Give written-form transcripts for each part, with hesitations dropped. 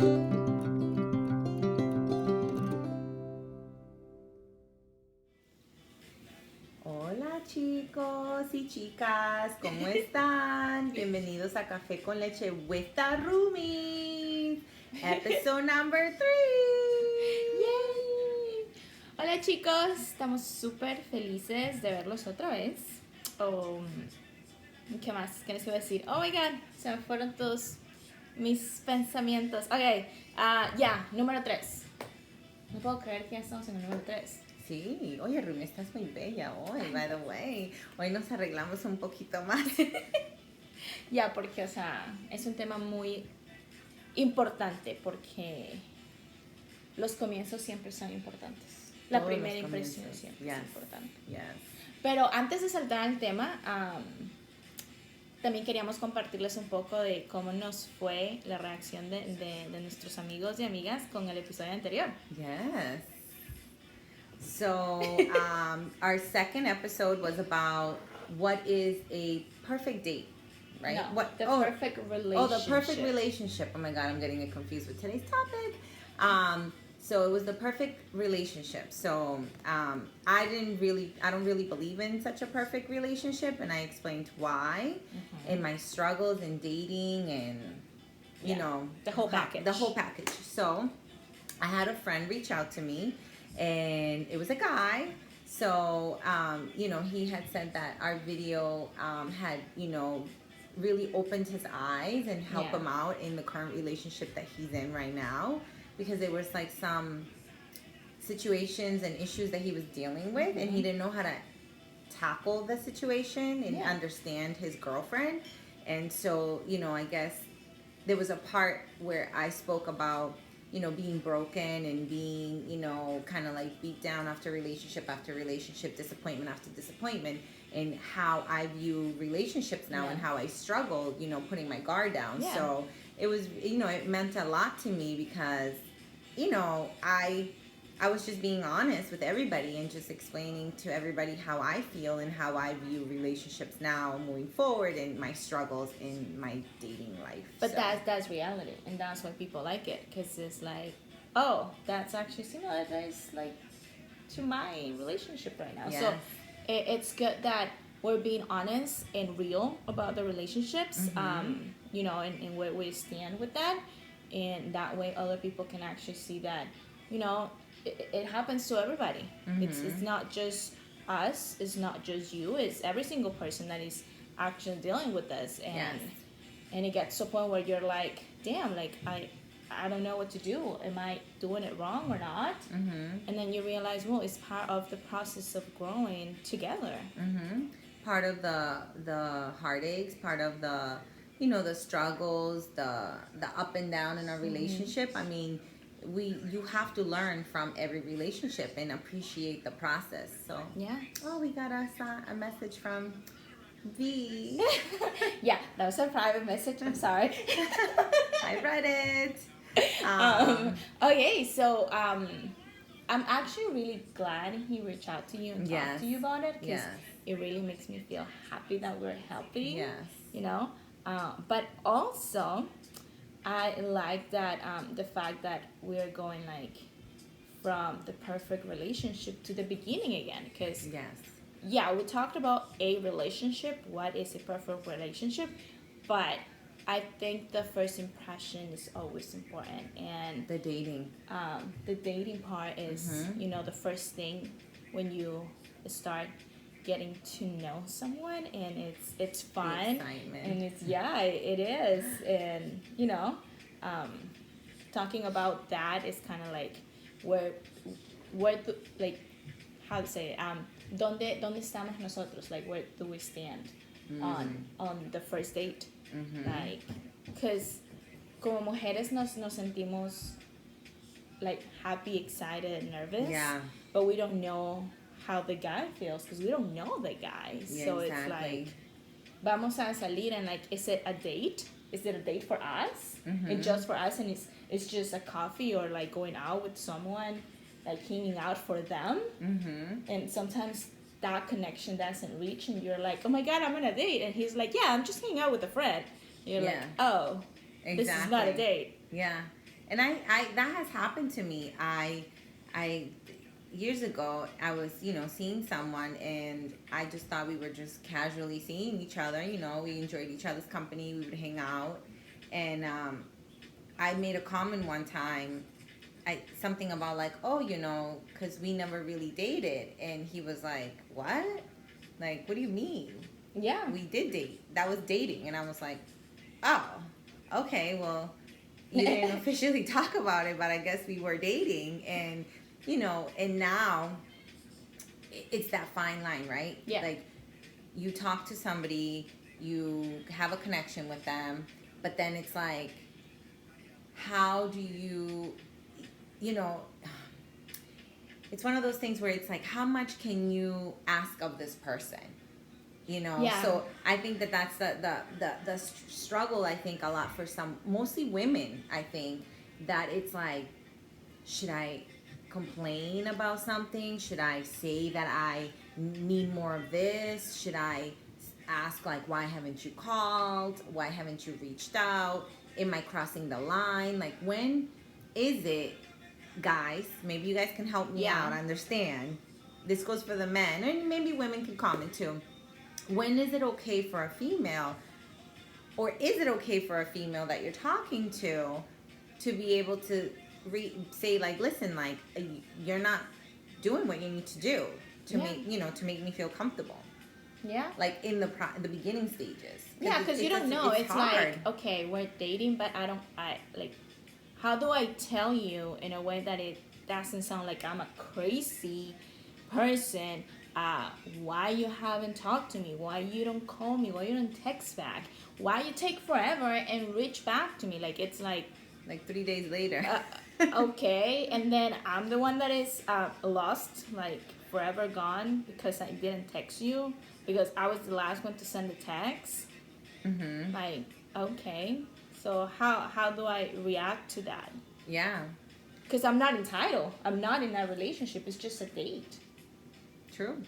Hola chicos y chicas, ¿cómo están? Bienvenidos a Café con Leche with the Roomies, episode number 3. ¡Yay! Hola chicos, estamos súper felices de verlos otra vez. ¿Qué más? ¿Qué les iba a decir? Oh my god, se me fueron todos mis pensamientos. Ok, ya, número 3. No puedo creer que ya estamos en el número 3. Sí, oye Rumi, estás muy bella hoy, by the way. Hoy nos arreglamos un poquito más. Ya, porque, o sea, es un tema muy importante porque los comienzos siempre son importantes. La Todos primera los impresión comienzos. siempre es importante. Yes. Pero antes de saltar al tema, también queríamos compartirles un poco de cómo nos fue la reacción de nuestros amigos y amigas con el episodio anterior. Yes. So, our second episode was about what is a perfect date, right? No, the perfect relationship. Oh, the perfect relationship. Oh my God, I'm getting it confused with today's topic. So it was the perfect relationship. So I don't really believe in such a perfect relationship, and I explained why in my struggles in dating and you know the whole package. The whole package. So I had a friend reach out to me, and it was a guy. So he had said that our video had really opened his eyes and helped him out in the current relationship that he's in right now, because there was like some situations and issues that he was dealing with, and he didn't know how to tackle the situation and understand his girlfriend. And so I guess there was a part where I spoke about being broken and being kind of like beat down after relationship, disappointment after disappointment, and how I view relationships now and how I struggle putting my guard down. So it was it meant a lot to me, because I was just being honest with everybody and just explaining to everybody how I feel and how I view relationships now moving forward, and my struggles in my dating life. But that's reality, and that's why people like it, because it's like, oh, that's actually similar to my relationship right now. Yes. So it's good that we're being honest and real about the relationships, and where we stand with that, and that way other people can actually see that it happens to everybody. It's not just us, it's not just you, it's every single person that is actually dealing with this, and it gets to a point where you're like, damn, like I don't know what to do. Am I doing it wrong or not? And then you realize, well, it's part of the process of growing together. Part of the heartaches, part of the the struggles, the up and down in our relationship. I mean, you have to learn from every relationship and appreciate the process. So we got a message from V. Yeah, that was a private message. I'm sorry. I read it. Okay, so I'm actually really glad he reached out to you and talked to you about it, because it really makes me feel happy that we're helping. But also I like that the fact that we're going like from the perfect relationship to the beginning again, because we talked about a relationship, what is a perfect relationship, but I think the first impression is always important, and the dating part is the first thing when you start getting to know someone, and it's fun, and it's it is, and talking about that is kind of like where like, how to say it, donde estamos nosotros, like where do we stand on the first date, like, because como mujeres nos sentimos like happy, excited, nervous, but we don't know how the guy feels, because we don't know the guy. So it's like, vamos a salir, and like, is it a date? Is it a date for us? And just for us, and it's just a coffee, or like going out with someone, like hanging out for them. And sometimes that connection doesn't reach, and you're like, oh my God, I'm on a date, and he's like, yeah, I'm just hanging out with a friend. You're like, oh, this is not a date. And I that has happened to me. I years ago I was, seeing someone, and I just thought we were just casually seeing each other. We enjoyed each other's company. We would hang out, and I made a comment one time, something about like, oh, because we never really dated, and he was like, what? Like, what do you mean? Yeah. We did date. That was dating, and I was like, oh, okay, well, you didn't officially talk about it, but I guess we were dating, and and now it's that fine line, right? Yeah. Like, you talk to somebody, you have a connection with them, but then it's like, how do you know it's one of those things where it's like, how much can you ask of this person? Yeah. So I think that's the struggle, I think, a lot for some, mostly women. I think that it's like, should I complain about something? Should I say that I need more of this? Should I ask, like, why haven't you called? Why haven't you reached out? Am I crossing the line? Like, when is it, guys? Maybe you guys can help me Yeah. out. Understand? This goes for the men, and maybe women can comment too. When is it okay for a female, or is it okay for a female that you're talking to be able to say, like, listen, like, you're not doing what you need to do to Yeah. to make me feel comfortable, Yeah. like in the beginning stages. Yeah, because you don't know. It's hard. like, okay, we're dating, but like, how do I tell you in a way that it doesn't sound like I'm a crazy person? Why you haven't talked to me? Why you don't call me? Why you don't text back? Why you take forever and reach back to me? Like, it's like 3 days later. okay, and then I'm the one that is lost, like forever gone because I didn't text you because I was the last one to send the text. Mm-hmm. Like, okay, so how do I react to that? Yeah. Because I'm not entitled. I'm not in that relationship. It's just a date. True.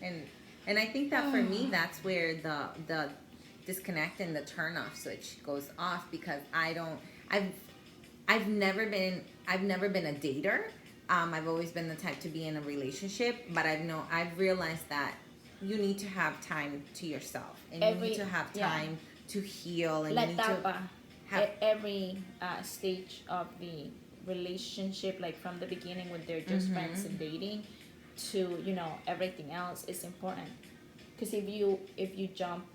And I think that for me, that's where the disconnect and the turn off switch goes off, because I've never been a dater. I've always been the type to be in a relationship, but I've realized that you need to have time to yourself, and you need to have time to heal, and La you need to have every stage of the relationship, like from the beginning when they're just friends and dating, to everything else is important. Because if you jump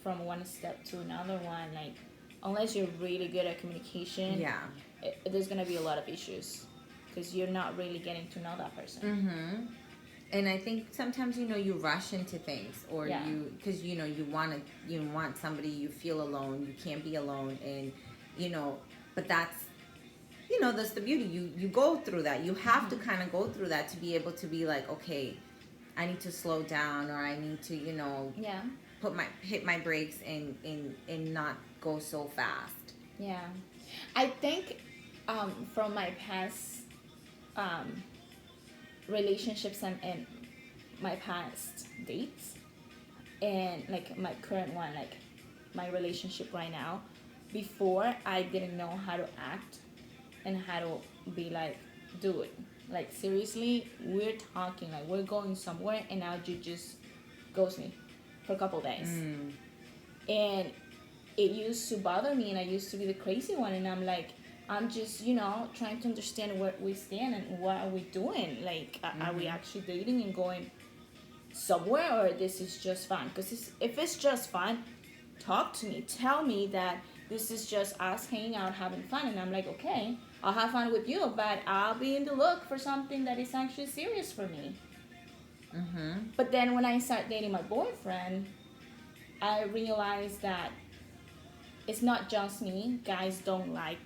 from one step to another one, like, unless you're really good at communication, there's gonna be a lot of issues because you're not really getting to know that person. Mm-hmm. And I think sometimes you rush into things, or because you want somebody, you feel alone, you can't be alone, and but that's that's the beauty. You go through that. You have to kind of go through that to be able to be like, okay, I need to slow down, or I need to hit my brakes and not go so fast. Yeah, I think from my past relationships and my past dates, and like my current one, like my relationship right now, before I didn't know how to act and how to be like, do it. Like, seriously, we're talking, like, we're going somewhere, and now you just ghost me for a couple days. And it used to bother me, and I used to be the crazy one, and I'm like, I'm just, trying to understand where we stand and what are we doing. Like, are we actually dating and going somewhere, or this is just fun? Because if it's just fun, talk to me. Tell me that this is just us hanging out, having fun. And I'm like, okay, I'll have fun with you, but I'll be in the look for something that is actually serious for me. Mm-hmm. But then when I start dating my boyfriend, I realized that it's not just me. Guys don't like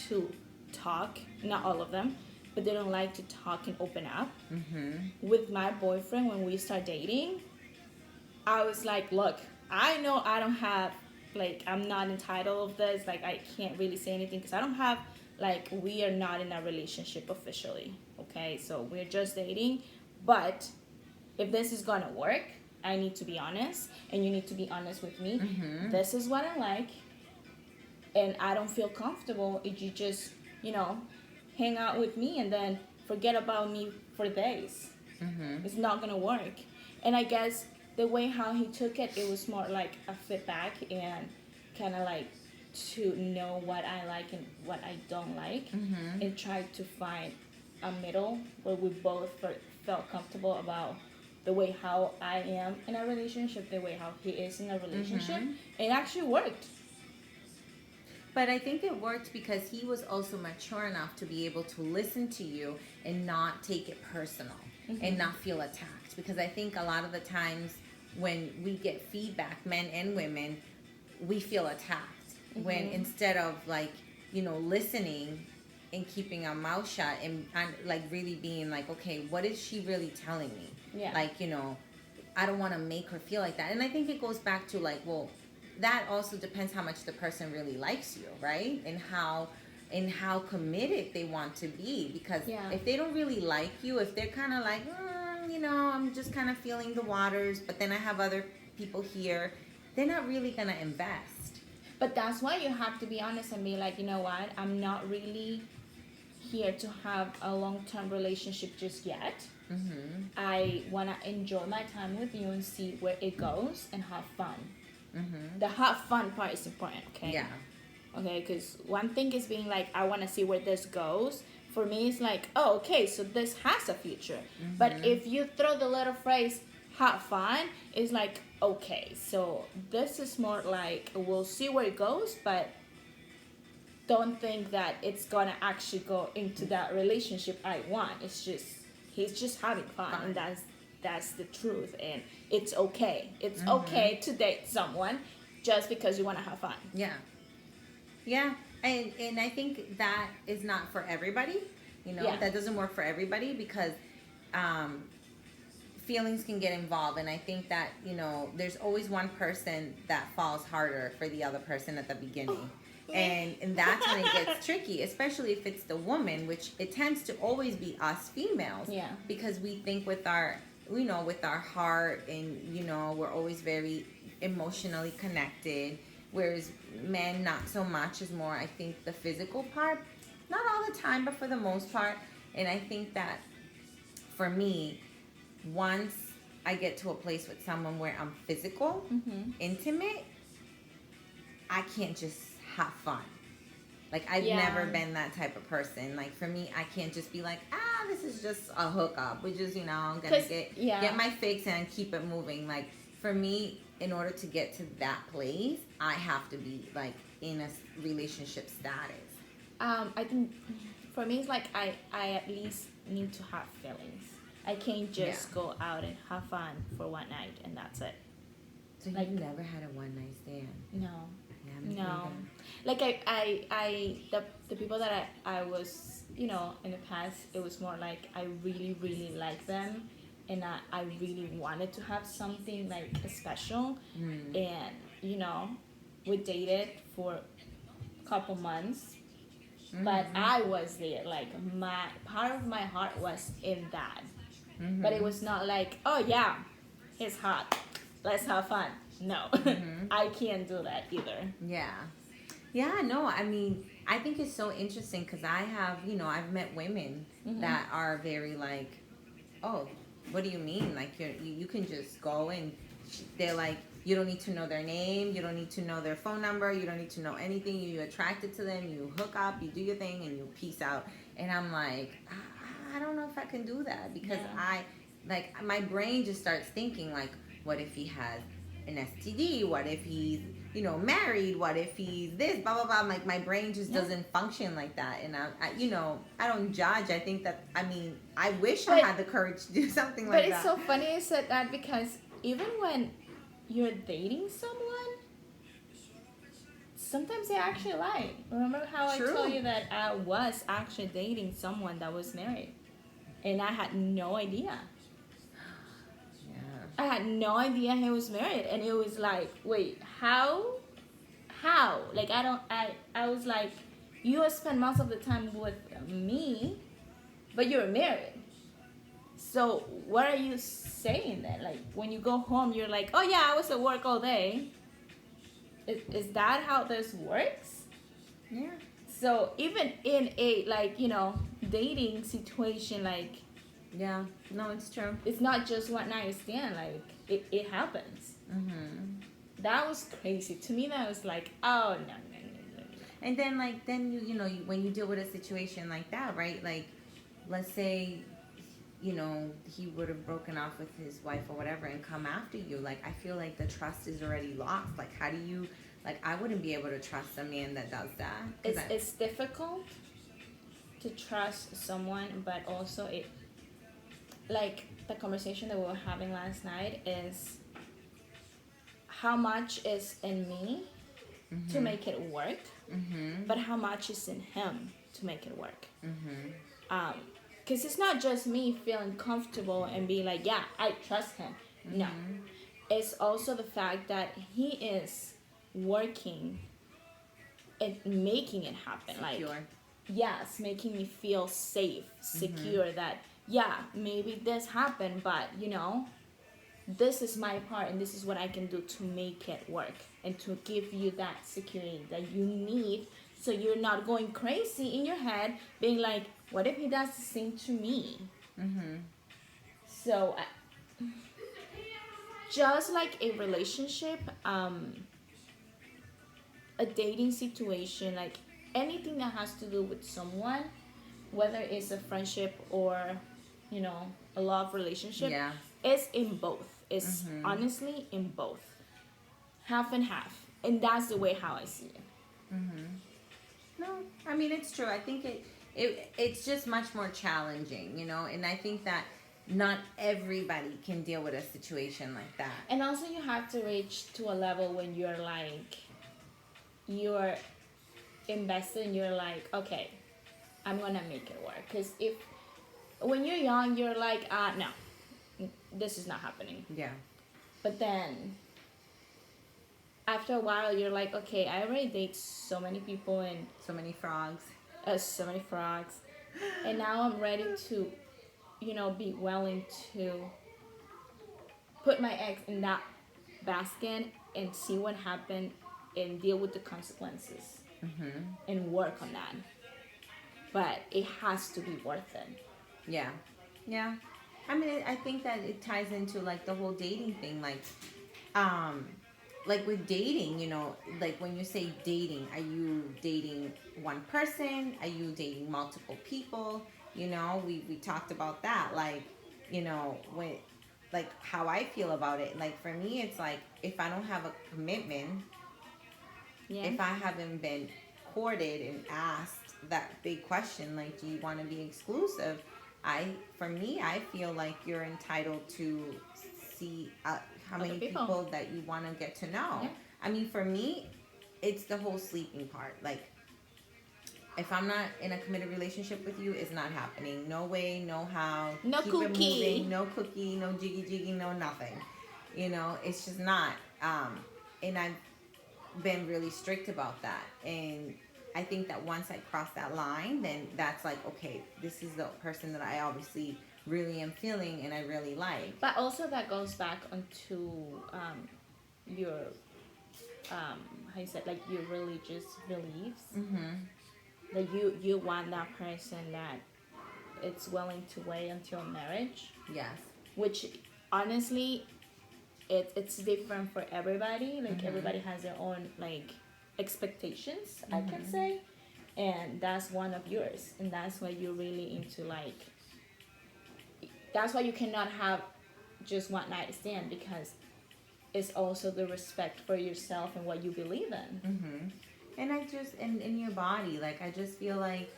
to talk. Not all of them, but they don't like to talk and open up. Mm-hmm. With my boyfriend, when we start dating, I was like, look, I know I don't have, like, I'm not entitled of this. Like, I can't really say anything because I don't have, like, we are not in a relationship officially. Okay, so we're just dating. But if this is gonna work, I need to be honest, and you need to be honest with me. Mm-hmm. This is what I like, and I don't feel comfortable if you just you know, hang out with me and then forget about me for days. It's not gonna work. And I guess the way how he took it, it was more like a feedback and kind of like to know what I like and what I don't like, and try to find a middle where we both felt comfortable about the way how I am in a relationship, the way how he is in a relationship. It actually worked. But I think it worked because he was also mature enough to be able to listen to you and not take it personal and not feel attacked. Because I think a lot of the times when we get feedback, men and women, we feel attacked. When instead of like, listening and keeping our mouth shut and like really being like, okay, what is she really telling me? Yeah. Like, I don't want to make her feel like that. And I think it goes back to like, well, that also depends how much the person really likes you, right? And how committed they want to be. Because if they don't really like you, if they're kind of like, I'm just kind of feeling the waters, but then I have other people here, they're not really going to invest. But that's why you have to be honest and be like, you know what, I'm not really here to have a long-term relationship just yet. I want to enjoy my time with you and see where it goes and have fun. The have fun part is important, okay? Yeah. Okay, because one thing is being like, I want to see where this goes. For me, it's like, oh, okay, so this has a future. But if you throw the little phrase, have fun, it's like, okay, so this is more like, we'll see where it goes, but don't think that it's going to actually go into that relationship I want. It's just, he's just having fun. And that's the truth. And it's okay. It's okay to date someone just because you want to have fun. Yeah. Yeah. And I think that is not for everybody. That doesn't work for everybody because feelings can get involved. And I think that, there's always one person that falls harder for the other person at the beginning. And that's when it gets tricky, especially if it's the woman, which it tends to always be us females. Yeah. Because we think with our, with our heart and, we're always very emotionally connected. Whereas men, not so much, is more, I think, the physical part. Not all the time, but for the most part. And I think that for me, once I get to a place with someone where I'm physical, intimate, I can't just have fun. Like, I've never been that type of person. Like, for me, I can't just be like, this is just a hookup. We just, I'm going to get my fix and keep it moving. Like, for me, in order to get to that place, I have to be, like, in a relationship status. I think, for me, it's like, I at least need to have feelings. I can't just go out and have fun for one night, and that's it. So like, you never had a one-night stand? No. Yeah, no. Like, the people that I was, in the past, it was more like I really, really liked them. And I really wanted to have something, like, special. And, we dated for a couple months. But I was there. Like, part of my heart was in that. But it was not like, oh, yeah, he's hot. Let's have fun. No. I can't do that either. Yeah. Yeah, no, I mean, I think it's so interesting because I have, I've met women that are very like, oh, what do you mean? Like, you can just go and they're like, you don't need to know their name. You don't need to know their phone number. You don't need to know anything. You're attracted to them. You hook up. You do your thing and you peace out. And I'm like, I don't know if I can do that because my brain just starts thinking like, what if he has an STD? What if he's, married? What if he's this, blah, blah, blah. I'm like, my brain just doesn't function like that. And I don't judge. I think that, I wish I had the courage to do something like that. But it's so funny you said that because even when you're dating someone, sometimes they actually lie. Remember how I told you that I was actually dating someone that was married? And I had no idea. I had no idea he was married. And it was like, wait, how? Like, I was like, you spend most of the time with me, but you're married. So what are you saying then? Like, when you go home, you're like, oh yeah, I was at work all day. Is that how this works? Yeah. So even in a like dating situation, like Yeah. No, it's true. it's not just one night stand. Like it happens. Mm-hmm. That was crazy to me. That was like, oh no no no no no. And then like then when you deal with a situation like that, right? Like, let's say he would have broken off with his wife or whatever and come after you. Like, I feel like the trust is already lost. Like, how do you, like, I wouldn't be able to trust a man that does that. It's difficult to trust someone, but also it, like the conversation that we were having last night is how much is in me to make it work, but how much is in him to make it work. Because it's not just me feeling comfortable and being like, yeah, I trust him. No. It's also the fact that he is working and making it happen. Secure. Like, yes, making me feel safe, secure, that, yeah, maybe this happened, but, this is my part and this is what I can do to make it work and to give you that security that you need, so you're not going crazy in your head being like, what if he does the same to me? So just like a relationship, a dating situation, like anything that has to do with someone, whether it's a friendship or a love relationship, Yeah. it's in both. It's honestly in both, half and half, and that's the way how I see it. No, I mean, it's true. I think it's just much more challenging, and I think that not everybody can deal with a situation like that. And also you have to reach to a level when you're like, you're invested and you're like, okay, I'm gonna make it work. Because if when you're young, you're like, no, this is not happening. Yeah. But then after a while, you're like, okay, I already date so many people and So many frogs. so many frogs, and now I'm ready to, be willing to put my eggs in that basket and see what happened and deal with the consequences and work on that. But it has to be worth it. Yeah. Yeah. I mean, I think that it ties into like the whole dating thing. Like with dating, like when you say dating, are you dating one person? Are you dating multiple people? We talked about that. Like, when, like how I feel about it. Like for me, it's like if I don't have a commitment, Yeah. if I haven't been courted and asked that big question, like, do you want to be exclusive? For me, I feel like you're entitled to see how many people that you want to get to know. Yeah. I mean, for me, it's the whole sleeping part. Like, if I'm not in a committed relationship with you, it's not happening. No way, no how. No Keep cookie. it moving. No cookie, no jiggy jiggy, no nothing. It's just not. And I've been really strict about that. And I think that once I cross that line, then that's like, okay, this is the person that I obviously really am feeling and I really like. But also that goes back onto your how you said, like your religious beliefs. That you want that person that it's willing to wait until marriage. Yes. Which honestly, it's different for everybody. Like everybody has their own like expectations, I can say, and that's one of yours, and that's why you're really into like. That's why you cannot have just one night stand, because it's also the respect for yourself and what you believe in. And I just in your body, like I just feel like,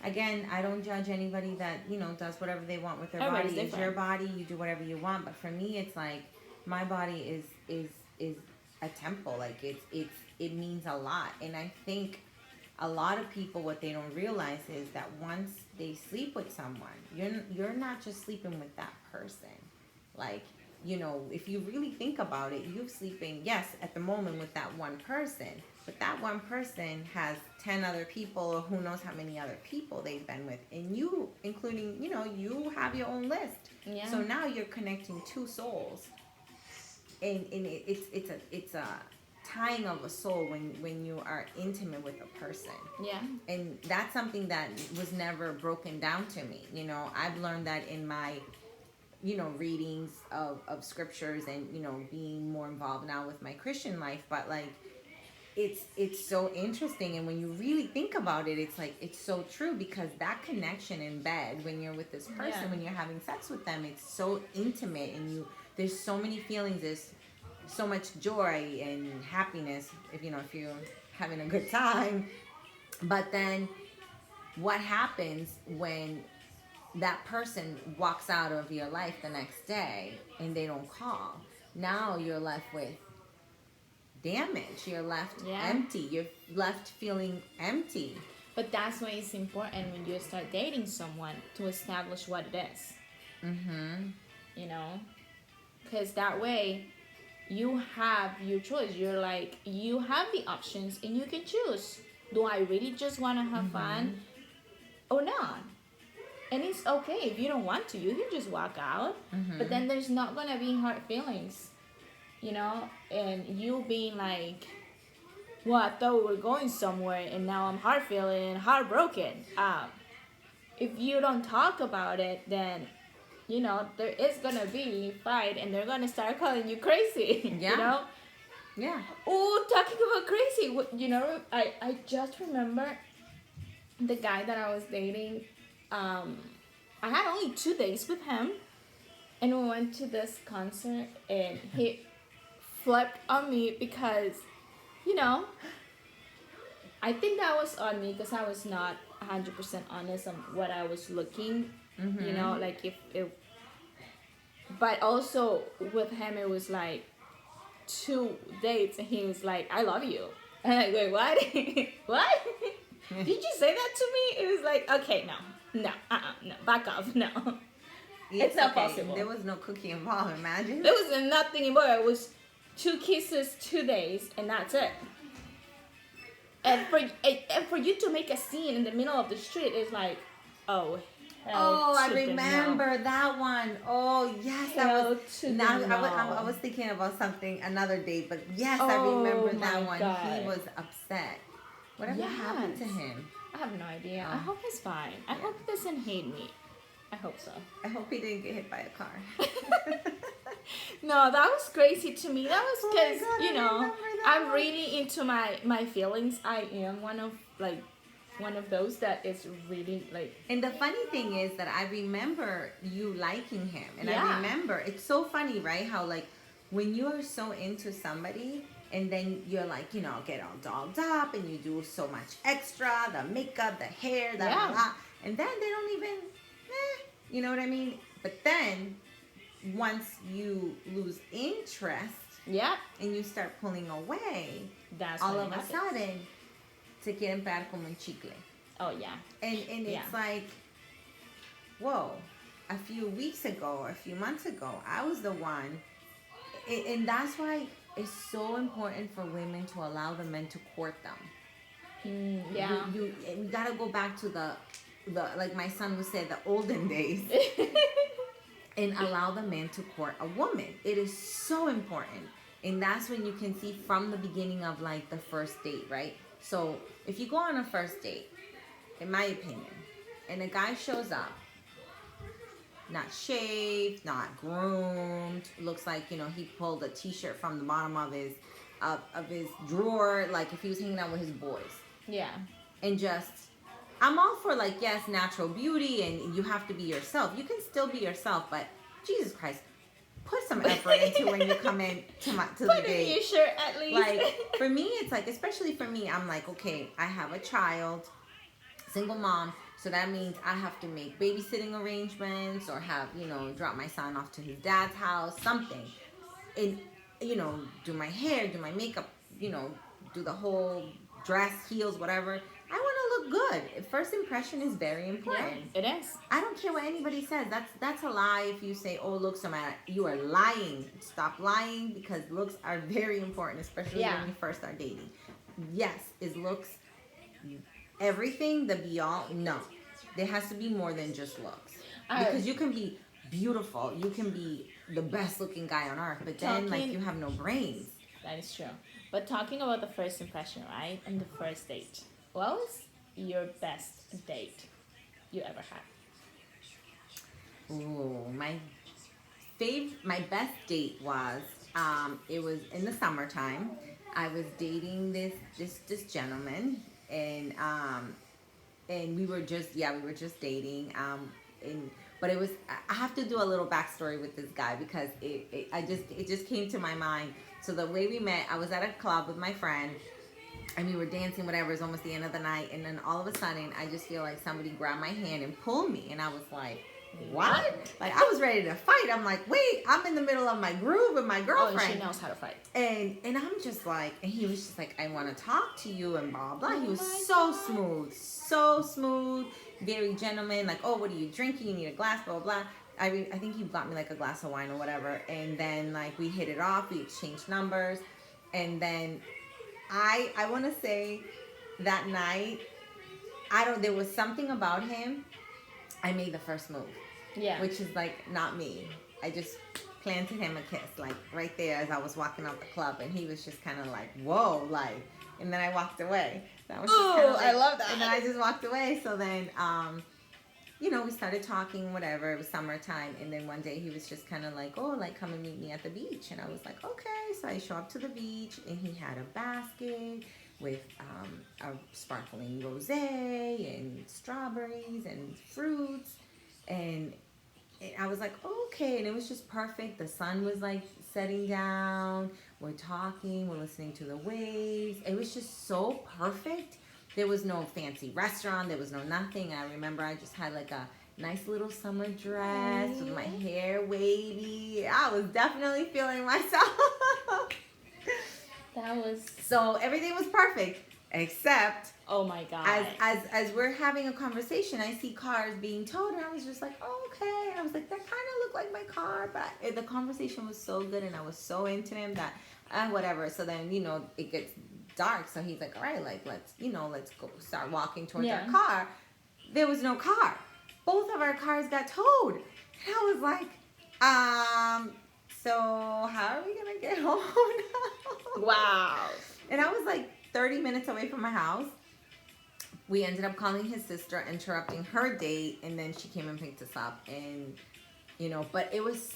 again, I don't judge anybody that does whatever they want with their Everybody's body. It's different. your body, you do whatever you want. But for me, it's like my body is a temple. Like it means a lot. And I think a lot of people, what they don't realize is that once they sleep with someone, you're not just sleeping with that person. Like, if you really think about it, you're sleeping, yes, at the moment with that one person, but that one person has 10 other people, or who knows how many other people they've been with, and you, including, you have your own list. Yeah. So now you're connecting two souls, and it's a tying of a soul when you are intimate with a person. Yeah. And that's something that was never broken down to me. You know, I've learned that in my, you know, readings of scriptures and, you know, being more involved now with my Christian life. But like, it's so interesting, and when you really think about it, it's like it's so true, because that connection in bed when you're with this person, Yeah. when you're having sex with them, it's so intimate, and there's so many feelings, there's so much joy and happiness if you're having a good time. But then what happens when that person walks out of your life the next day and they don't call? Now you're left with damage. You're left empty. You're left feeling empty. But that's why it's important when you start dating someone to establish what it is. Mm-hmm. You know? Because that way you have your choice. You're like, you have the options and you can choose. Do I really just want to have fun or not? And it's okay if you don't want to. You can just walk out. But then there's not going to be hard feelings. You know? And you being like, well, I thought we were going somewhere and now I'm heartbroken. If you don't talk about it, then, you know, there is going to be fight and they're going to start calling you crazy. Yeah. You know? Yeah. Oh, talking about crazy. You know, I just remember the guy that I was dating. I had only 2 days with him. And we went to this concert and he flipped on me because, you know, I think that was on me because I was not 100% honest on what I was looking, you know, like if but also with him it was like 2 dates and he was like, I love you. And I'm like, wait, what? What? Did you say that to me? It was like, okay, no, back off, no. It's not possible. There was no cookie involved, imagine. There was nothing involved. It was 2 kisses, 2 days, and that's it. And for you to make a scene in the middle of the street is like, oh, hell I to the remember no. that one. Oh, yes. Hell to Now the no. I was thinking about another date, but yes, I Oh, remember that my one. God. He was upset. Whatever happened to Yes. him? I have no idea. I hope he's fine. I hope he doesn't hate me. I hope so. I hope he didn't get hit by a car. No, that was crazy to me. That was Oh my because, God, you I know, remember that I'm one. really into my feelings. I am one of those that is really like. And the funny thing is that I remember you liking him. And I Yeah. remember, it's so funny, right? How like when you are so into somebody and then you're like, you know, get all dolled up and you do so much extra, the makeup, the hair, the Yeah. blah. And then they don't even, you know what I mean? But then once you lose interest Yeah, and you start pulling away, that's all when of it a happens. sudden, se quieren pegar como un chicle. Oh yeah. And Yeah. it's like, whoa, a few weeks ago or a few months ago, I was the one. And that's why it's so important for women to allow the men to court them. Yeah. We gotta go back to the like my son would say, the olden days. And allow the man to court a woman. It is so important. And that's when you can see from the beginning of like the first date, right? So if you go on a first date, in my opinion, and a guy shows up, not shaved, not groomed, looks like, you know, he pulled a t-shirt from the bottom of his drawer, like if he was hanging out with his boys. Yeah. And just, I'm all for like, yes, natural beauty and you have to be yourself. You can still be yourself, but Jesus Christ, put some effort into when you come in to the Put in date. your shirt at least. Like for me, it's like, especially for me, I'm like, okay, I have a child, single mom, so that means I have to make babysitting arrangements or have, you know, drop my son off to his dad's house, something. And, you know, do my hair, do my makeup, you know, do the whole dress, heels, whatever. I want to look good. First impression is very important. Yeah, it is. I don't care what anybody says. That's a lie if you say, oh, looks don't matter. You are lying. Stop lying, because looks are very important, especially when you first start dating. Yes, is looks everything, the be all? No. There has to be more than just looks. Because you can be beautiful. You can be the best looking guy on earth, but then like you have no brains. That is true. But talking about the first impression, right? And the first date. What was your best date you ever had? Ooh, my best date was it was in the summertime. I was dating this gentleman, and we were just dating. And but it was, I have to do a little backstory with this guy because it just came to my mind. So the way we met, I was at a club with my friend, and we were dancing, whatever. It's almost the end of the night, and then all of a sudden, I just feel like somebody grabbed my hand and pulled me, and I was like, what? Like, I was ready to fight. I'm like, wait, I'm in the middle of my groove with my girlfriend. Oh, and she knows how to fight. And I'm just like, and he was just like, I want to talk to you and blah, blah. He was so smooth, very gentleman. Like, oh, what are you drinking? You need a glass, blah, blah. I think he got me like a glass of wine or whatever. And then like we hit it off. We exchanged numbers. And then I want to say that night, there was something about him. I made the first move. Yeah. Which is like not me. I just planted him a kiss, like right there as I was walking out the club, and he was just kind of like, whoa, like, and then I walked away. That was just kinda like, I love that. And then I just walked away. So then, we started talking, whatever. It was summertime, and then one day he was just kind of like, oh, like, come and meet me at the beach. And I was like, okay. So I show up to the beach, and he had a basket with a sparkling rosé and strawberries and fruits, and I was like, okay. And it was just perfect. The sun was like setting down. We're talking. We're listening to the waves. It was just so perfect. There was no fancy restaurant. There was no nothing. I remember I just had like a nice little summer dress with my hair wavy. I was definitely feeling myself. So everything was perfect, except, oh my God, as we're having a conversation, I see cars being towed, and I was just like, oh, okay. And I was like, that kind of looked like my car, but the conversation was so good, and I was so into him that whatever. So then it gets dark, so he's like, all right, like let's go start walking towards our car. There was no car. Both of our cars got towed, and I was like, so how are we gonna get home now? Wow. And I was like 30 minutes away from my house. We ended up calling his sister, interrupting her date, and then she came and picked us up. And but it was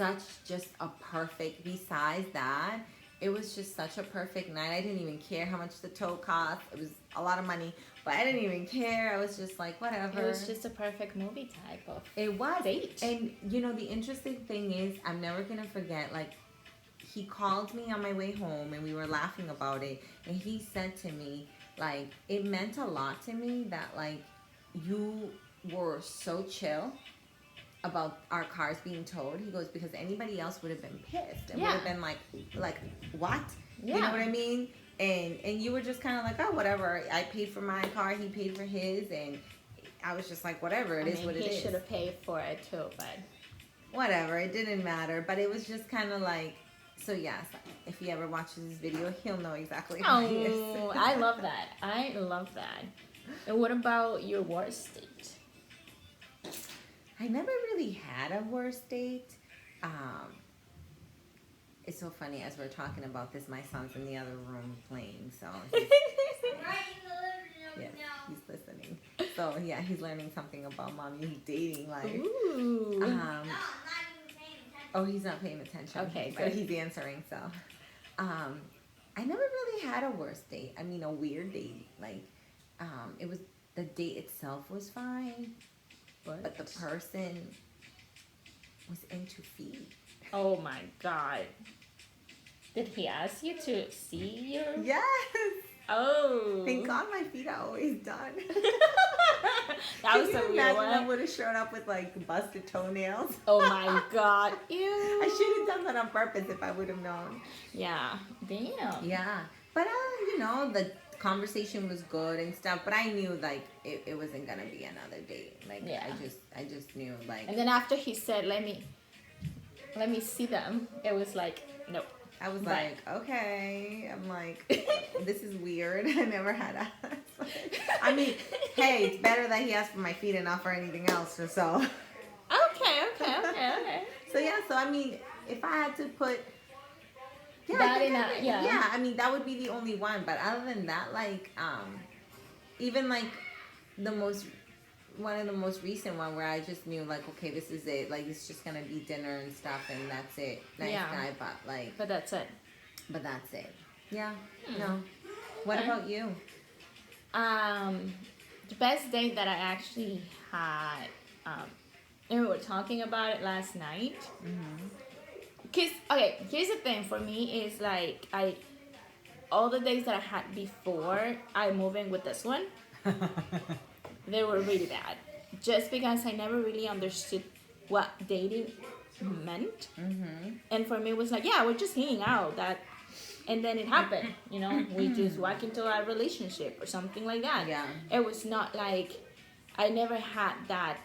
just a perfect, besides that, it was just such a perfect night. I didn't even care how much the tow cost. It was a lot of money, but I didn't even care. I was just like, whatever. It was just a perfect movie type of date. And the interesting thing is, I'm never going to forget, like, he called me on my way home, and we were laughing about it, and he said to me, like, it meant a lot to me that, like, you were so chill about our cars being towed. He goes, because anybody else would have been pissed and would have been like what? Yeah. You know what I mean? And you were just kind of like, oh, whatever. I paid for my car, he paid for his, and I was just like, whatever. It is what it is. He should have paid for it too, but whatever. It didn't matter. But it was just kind of like, so yes, if he ever watches this video, he'll know exactly how he is. Oh, I love that. I love that. And what about your worst date? I never really had a worst date. It's so funny, as we're talking about this, my son's in the other room playing, so he's listening. So yeah, he's learning something about mommy dating life. Ooh. No, I'm not even paying attention. Oh, he's not paying attention. Okay, but good. he's answering. So, I never really had a worst date. I mean, a weird date. Like, it was, the date itself was fine, but the person was into feet. Oh my God. Did he ask you to see your... Yes. Oh. Thank God my feet are always done. That was Can a you weird imagine one. I would have showed up with like busted toenails? Oh my God. Ew. I should have done that on purpose if I would have known. Yeah. Damn. Yeah. But, the conversation was good and stuff, but I knew like it wasn't going to be another date. Like, Yeah. I just knew like. And then after he said, let me see them, it was like, nope. I was Right. like, okay. I'm like, this is weird. I never had a. I mean, hey, it's better that he asked for my feet and not for anything else. So. Okay. So yeah. So I mean, if I had to put Yeah, That I think and I did. yeah. Yeah, I mean that would be the only one. But other than that, like even like the most one of the most recent one where I just knew like, okay, this is it. Like it's just gonna be dinner and stuff, and that's it. Nice Yeah. guy, but like, But that's it. but that's it. Yeah. No. What Okay. about you? The best date that I actually had, and we were talking about it last night. Cause okay, here's the thing for me is like all the days that I had before I moved in with this one, they were really bad. Just because I never really understood what dating meant, and for me it was like, yeah, we're just hanging out. That, and then it happened. You know, we just walk into a relationship or something like that. Yeah. It was not like I never had that.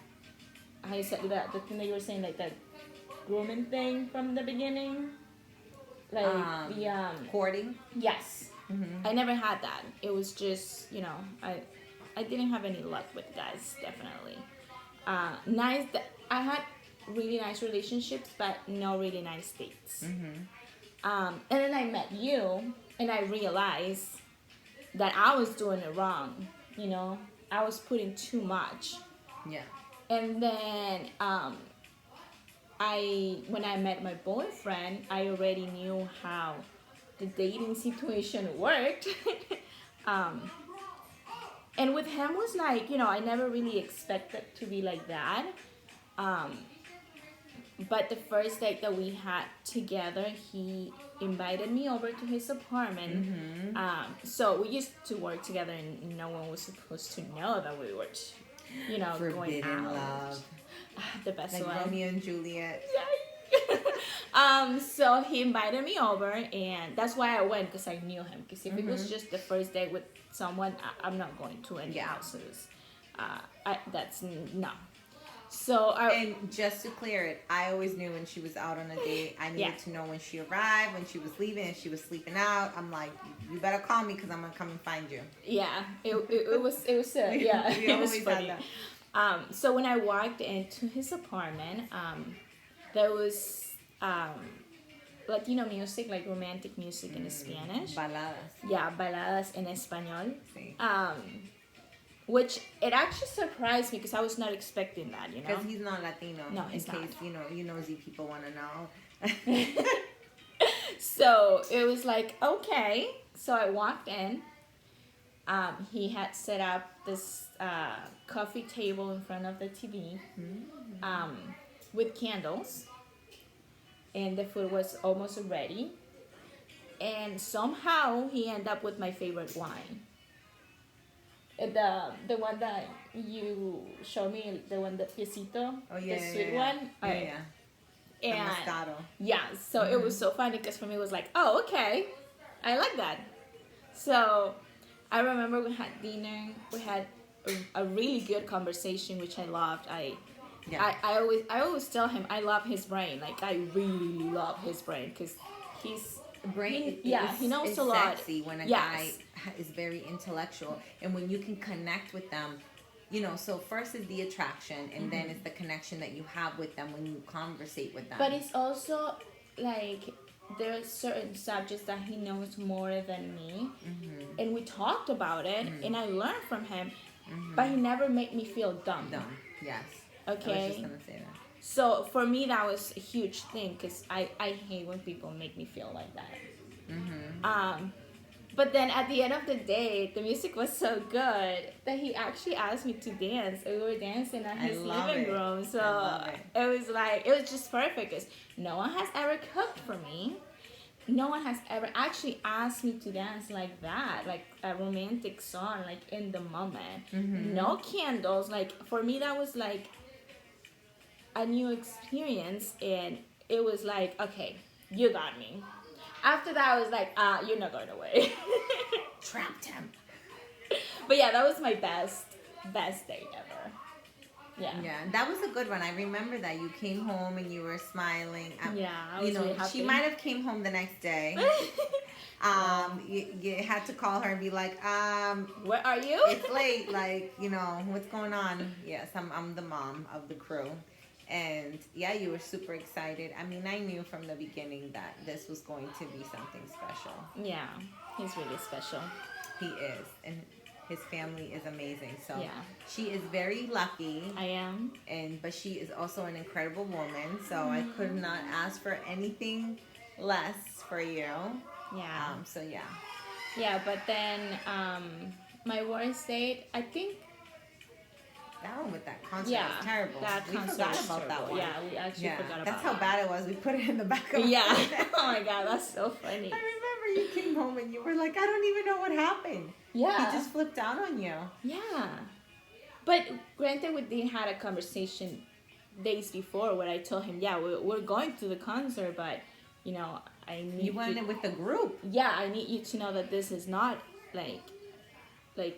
How you said that? The thing that you were saying, like that grooming thing from the beginning, like the Courting. yes. I never had that. It was just, you know, I didn't have any luck with guys, definitely. Nice. I had really nice relationships, but no really nice dates. And then I met you, and I realized that I was doing it wrong. You know, I was putting too much. Yeah. And then when I met my boyfriend, I already knew how the dating situation worked. And with him was like, you know, I never really expected to be like that. But the first date that we had together, he invited me over to his apartment. So we used to work together, and no one was supposed to know that we were, you know, going Forbidden out. love. The best Like one. Romeo and Juliet. So he invited me over, and that's why I went, because I knew him. Because if it was just the first date with someone, I'm not going to any houses. That's no. So And just to clear it, I always knew when she was out on a date. I needed to know when she arrived, when she was leaving, if she was sleeping out. I'm like, you better call me because I'm gonna come and find you. yeah, it was yeah, We it was always funny. had that. So when I walked into his apartment, there was Latino music, like romantic music in Spanish. Baladas. Yeah, baladas en español. Sí. Which it actually surprised me because I was not expecting that, you know. Because he's not Latino. No, in he's case, not. you nosy people want to know. So it was like, okay. So I walked in. He had set up this coffee table in front of the TV with candles. And the food was almost ready. And somehow he ended up with my favorite wine. The one that you showed me, the one that Piecito, Oh, yeah, the yeah, sweet yeah. one. Yeah, yeah. The And Moscato. yeah, so it was so funny because for me it was like, oh, okay, I like that. So I remember we had dinner, we had a really good conversation, which I loved. I always tell him I love his brain. Like I really love his brain because he's Brain, he knows it's a lot. sexy when a Yes. guy is very intellectual, and when you can connect with them, so first is the attraction, and then it's the connection that you have with them when you conversate with them. But it's also like there are certain subjects that he knows more than me, and we talked about it, and I learned from him, but he never made me feel dumb. Dumb, yes. I was Okay. just gonna say that. So for me that was a huge thing because I hate when people make me feel like that. But then at the end of the day, the music was so good that he actually asked me to dance. We were dancing at his love living it. room. So I love it. it was just perfect because no one has ever cooked for me. No one has ever actually asked me to dance like that, like a romantic song, like in the moment. No candles. Like for me, that was like a new experience, and it was like, okay, you got me. After that, I was like, you're not going away. Trapped him. But yeah, that was my best date ever. Yeah. Yeah, that was a good one. I remember that you came home and you were smiling. Yeah, I was really happy. She might have came home the next day. You had to call her and be like, Where are you? it's late. Like, what's going on? Yes, I'm the mom of the crew. And yeah, you were super excited. I mean, I knew from the beginning that this was going to be something special. Yeah, he's really special. He is, and his family is amazing. So Yeah. she is very lucky, I am. but she is also an incredible woman. So I could not ask for anything less for you. Yeah. So yeah. Yeah, but then my worst date, I think. That one with that concert Yeah, was terrible. that We concert forgot was about that terrible. one. Yeah, we actually forgot about That's how that. bad it was. We put it in the back of Yeah. our phone. Oh my god, that's so funny. I remember you came home and you were like, I don't even know what happened. Yeah. He just flipped out on you. Yeah. But granted, we did had a conversation days before where I told him, yeah, we're going to the concert, but you know, I need You went in with the group. yeah, I need you to know that this is not like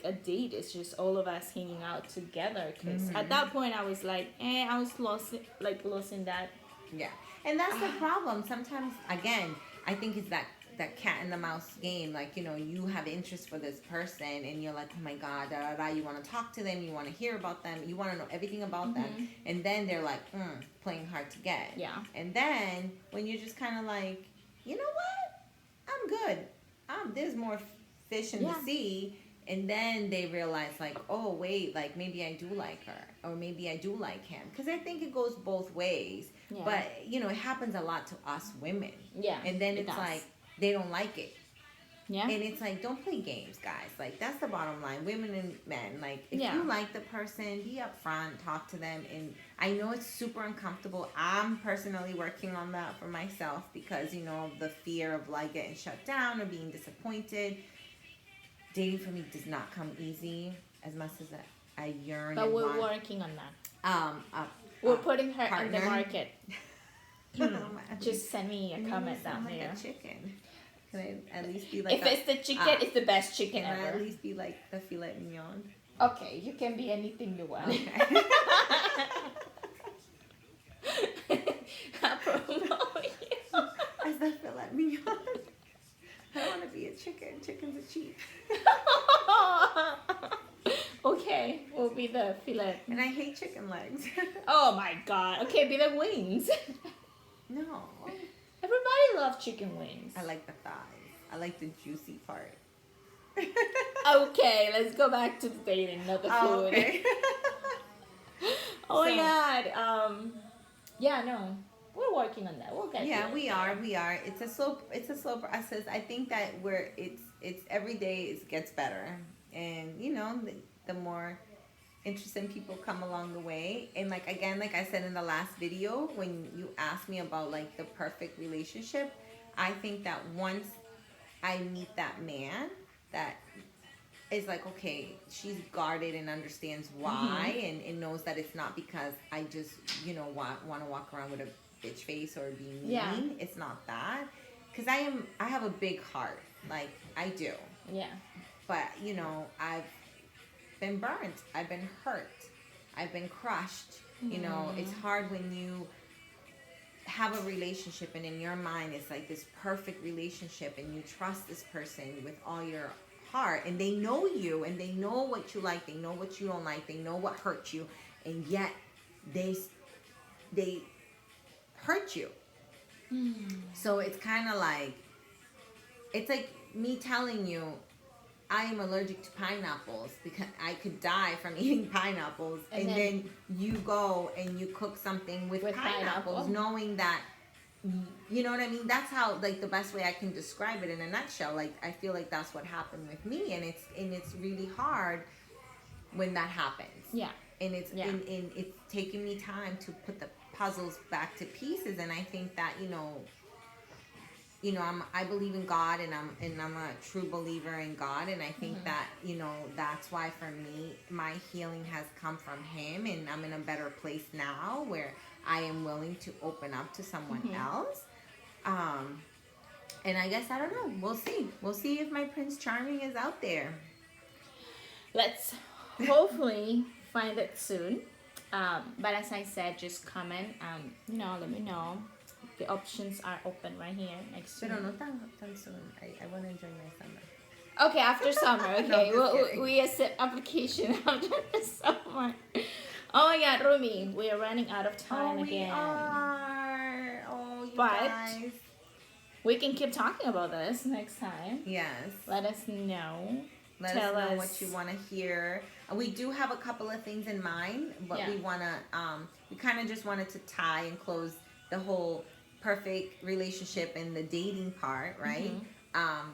a date. It's just all of us hanging out together. Because at that point, I was like, I was losing that. Yeah. And that's the problem. Sometimes, again, I think it's that cat and the mouse game. Like, you know, you have interest for this person and you're like, oh my God, da, da, da. You want to talk to them. You want to hear about them. You want to know everything about them. And then they're like, playing hard to get. Yeah. And then when you're just kind of like, you know what? I'm good. There's more fish in the sea. And then they realize, like, oh, wait, like, maybe I do like her. Or maybe I do like him. Because I think it goes both ways. Yeah. But, you know, it happens a lot to us women. Yeah. And then it it's does. like, they don't like it. Yeah. And it's like, don't play games, guys. Like, that's the bottom line. Women and men. Like, if Yeah. you like the person, be upfront, talk to them. And I know it's super uncomfortable. I'm personally working on that for myself because, you know, the fear of, like, getting shut down or being disappointed. Dating for me does not come easy as much as I yearn But and we're want. working on that. A We're putting her on the partner. market. Just send me a Maybe comment sound down like there. a chicken. Can I at least be like If it's the chicken, it's the best chicken can I at ever. least be like the filet mignon? Okay, you can be anything you want. Okay. I promote you. As the filet mignon. I don't want to be a chicken. Chickens are cheap. Okay, we'll be the filet. And I hate chicken legs. Oh my god. Okay, be the wings. No. Everybody loves chicken wings. I like the thighs. I like the juicy part. Okay, let's go back to the dating, not the food. Oh, okay. Oh my So- god. Yeah, no. We're working on that. We'll get Yeah, there. we are. It's a slow process. I think that it's every day it gets better. And you know, the more interesting people come along the way. And like again, like I said in the last video, when you asked me about like the perfect relationship, I think that once I meet that man that is like, okay, she's guarded and understands why and knows that it's not because I just, you know, want to walk around with a bitch face or be mean. Yeah. It's not that. Because I have a big heart. Like, I do. Yeah. But, you know, I've been burnt. I've been hurt. I've been crushed. You know, it's hard when you have a relationship and in your mind it's like this perfect relationship and you trust this person with all your heart and they know you and they know what you like, they know what you don't like, they know what hurts you, and yet they hurt you. So it's kind of like, it's like me telling you I am allergic to pineapples because I could die from eating pineapples, and then you go and you cook something with pineapples, pineapple. knowing that, you know what I mean? That's how, like, the best way I can describe it in a nutshell. Like, I feel like that's what happened with me, and it's really hard when that happens. Yeah. And it's and it's taking me time to put the puzzles back to pieces, and I think that I believe in God, and I'm a true believer in God, and I think that that's why for me my healing has come from Him, and I'm in a better place now where I am willing to open up to someone else. And I guess I don't know. We'll see if my Prince Charming is out there. Let's hopefully find it soon. But as I said, just comment. Let me know. The options are open right here next to Pero me. no tan soon. I want to enjoy my summer. Okay, after summer. Okay, No, just kidding. we accept application after the summer. Oh my God, Rumi, we are running out of time Oh, we again. are. Oh, you But- guys. We can keep talking about this next time. Yes. Let us know. Let Tell us know us- what you want to hear. We do have a couple of things in mind, but Yeah. we want to, we kind of just wanted to tie and close the whole perfect relationship and the dating part, right?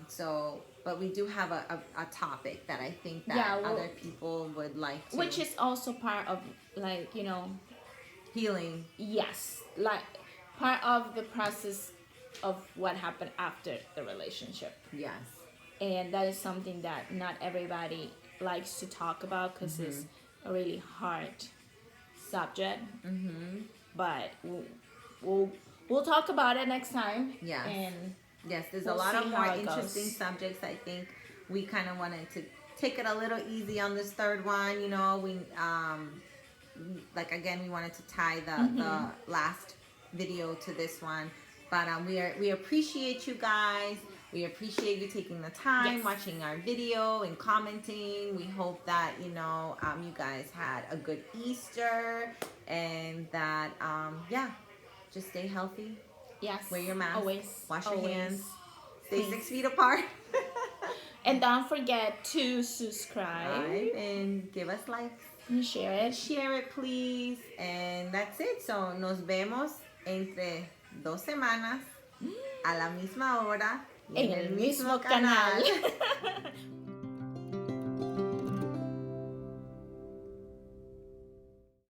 So, but we do have a topic that I think that Yeah, well- other people would like to. Which is also part of, like, you know, healing. yes, like part of the process of what happened after the relationship. Yes. And that is something that not everybody likes to talk about because it's a really hard subject. But we'll talk about it next time. Yes. And Yes, there's We'll a lot of see more how it interesting goes. subjects. I think we kind of wanted to take it a little easy on this third one. You know, we like again we wanted to tie the last video to this one, but we appreciate you guys. We appreciate you taking the time Yes. watching our video and commenting. We hope that you guys had a good Easter and that yeah, just stay healthy. yes, Wear your mask. Always. Wash your always. hands. Stay Please. 6 feet apart. And don't forget to subscribe Right, and give us likes. and share it. Share it, please. And that's it. So, nos vemos entre 2 semanas a la misma hora y En el mismo canal.